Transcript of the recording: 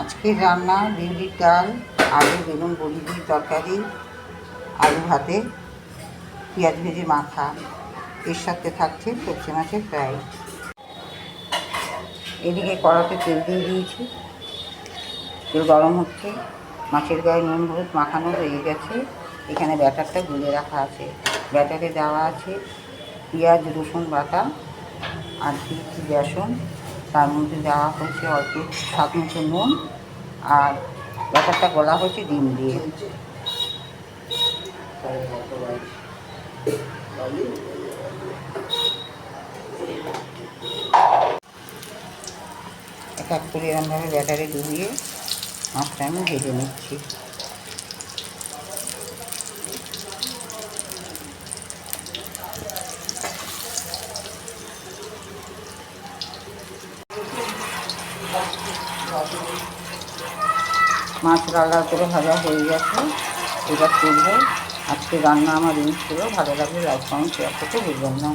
আজকের রান্না বিউলির ডাল, আলু বেগুন বড়ি দিয়ে তরকারি, আলু ভাতে, পেঁয়াজ ভেজে মাখা। এর সাথে থাকছে সরষে মাছের ফ্রাই। এদিকে কড়াতে তেল দিয়ে দিয়েছি, তেল গরম হচ্ছে। মাছের গায়ে নুন হলুদ মাখানো হয়ে গেছে। এখানে ব্যাটারটা গুলে রাখা আছে। ব্যাটারে দেওয়া আছে পেঁয়াজ রসুন বাটা আর দিয়েছি বেসন। তার মধ্যে দেওয়া হয়েছে অল্প স্বাদ মতো নুন, আর ব্যাটারটা গলা হয়েছে ডিম দিয়ে। এক এক করে এরমভাবে ব্যাটারে ডুবিয়ে মাছটা আমি ভেজে নিচ্ছি। মাছ লাল লাল করে ভাজা হয়ে গেছে, এবার তুলব। আজকে রান্না আমার এই ছিল। ভালো লাগলে লাইক কমেন্ট শেয়ার করতে ভুলবেন না।